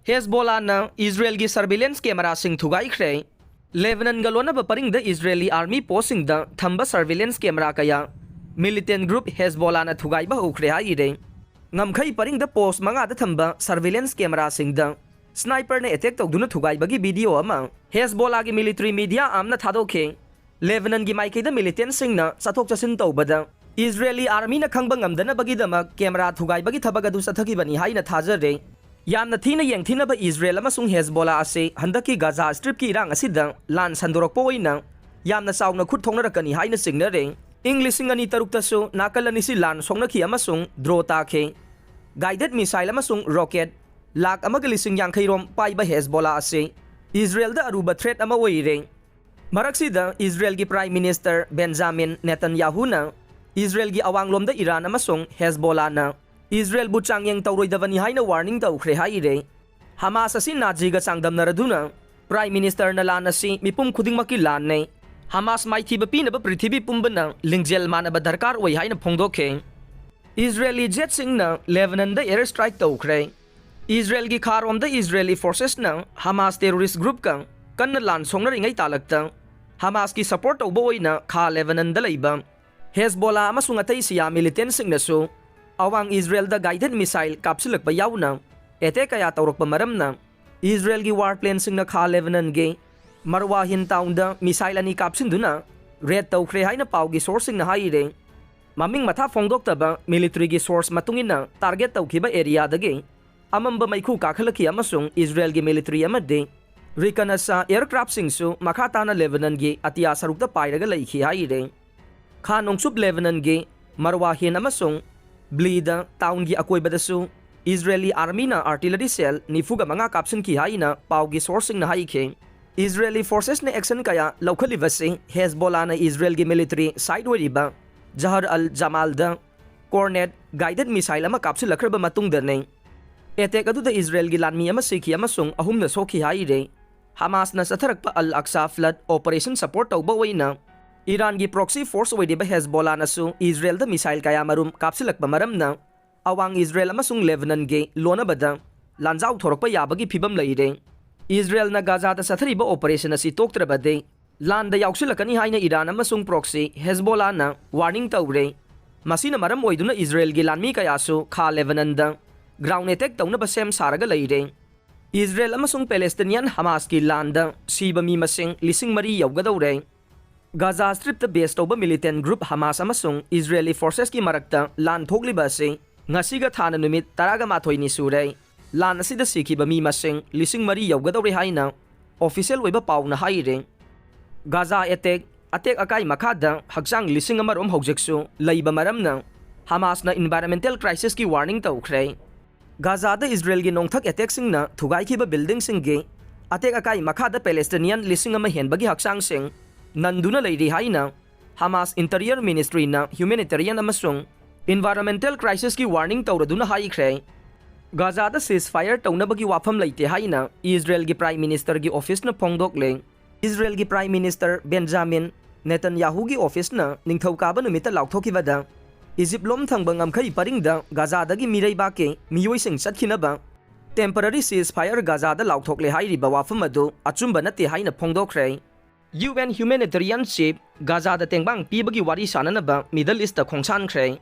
Hezbollah na Israel gi surveillance camera sing Thugaikhre Lebanon ga lona ba paring da Israeli army posting da thamba surveillance camera kaya militant group Hezbollah na thugai ba ukhre ha ire ngamkhai paring da post manga da thamba surveillance camera sing da sniper ne attack tawduna thugai bagi video ama Hezbollah gi military media amna thadokhe Lebanon gi maikei da militant sing na sathok chasin tawbada Israeli army na khangbang ngamdana bagi dama camera thugai bagi thabaga du sathaki bani haina thajare yamna thina yengthina ba Israel amasung Hezbollah ase handaki Gaza strip ki irang asida lan sandorokpo oina yamna sauna khut thongnarakani haina singnare English singani tarukta su nakalani si lan songnaki amasung draw takhe guided missile amasung rocket lak amagali sing yangkhairom paiba Hezbollah ase Israel da aruba threat ama oire maraksida Israel gi Prime Minister Benjamin Netanyahu na Israel gi awanglom da Iran amasung Hezbollah na Israel bu changyeng tawroidavani haina warning Toukhre haire Hamas asin Nazi ga sangdamnaraduna Prime Minister na lan asi mipum khudingmaki lan nei Hamas maithiba pinaba prithibi pumbana lingjel manaba darkar oi haina Fongdokli Israeli jet sing na Lebanon da airstrike Toukhre Israel gi kharom da Israeli forces na Hamas terrorist group ka kanna lan songnaringai talakta Hamas ki support tawbo oina kha Lebanon da leiba Hezbollah amasung atai siya militant sing na su awang Israel da guided missile kapsulak pa yauna ete kaya tawrok pa maram na Israel gi warplane sing na kha Lebanon ge Marwahin town da missile ani kapsinduna red Toukhre haina pawgi sourcing na haire maming matha Fongdokta ba military gi source matungin na target tawkhiba area dage amamba maikhu kakhalaki amasung Israel gi military amade rikana sa aircraft sing su makhata na Lebanon gi atia sarukta pairaga leikhi haire kha nongsup Lebanon gi Marwahin amasung Blida town gi akoy badasu Israeli army na artillery cell nifuga mga kapsin ki haina pawgi sourcing na haike Israeli forces na action kaya locally vasi Hezbollah na Israel gi military side wariba Jahar al-Jamal da cornet guided missile ama kapsilakraba matung da nei attack adu da Israel gi lanmi ama sikhi amasung ahum na sokhi haire Hamas na satharakpa al-Aqsa flood operation support tawba waina Iran gi proxy force wediba Hezbollah na su Israel da missile kaya marum kapsilakpa maram na awang Israel amasung Lebanon ge lona bada lanjau thorokpa yabagi phibam leire Israel na Gaza da sathariba operation asi toktra bade lan da yauksilakani haina Iran amasung proxy Hezbollah na warning tawre masina maram oiduna Israel gi lanmi kaya su kha Lebanon da ground attack tawna ba sem saraga leire Israel amasung Palestinian Hamas ki lan da siba mi masing lising mari yawgadawre Gaza Strip the base tawba militant group Hamas amasung Israeli forces ki marakta lan thogliba se ngasiga thana numit taraga mathoi ni sure lan asida sikhiba mi masing lising mari yawgadawre haina official weba pauna haire Gaza attack akai makhada haksang lising amarom hojeksu leiba maramna Hamas na environmental crisis ki warning Toukhre Gaza da Israel gi nongthak attack sing na Thugaikhre building sing ge attack akai makhada Palestinian lising ama henbagi haksang sing Nanduna leiri haina Hamas Interior Ministry na humanitarian amasung environmental crisis ki warning tawraduna haikhre Gaza da ceasefire Tounnabagi Wapham Leite haina Israel gi Prime Minister gi office na Fongdokli Israel gi Prime Minister Benjamin Netanyahu gi office na ningthokaba numita lauthokibada Egypt lom thangbang amkhai paringda Gaza da gi mirai ba ke miyoi sing chatkinaba temporary ceasefire Gaza da lauthokle hairiba Wapham adu achumba nate haina Fongdokre UN humanitarian chief Gaza da tengbang pibagi wari sananaba Middle East da khongsan khre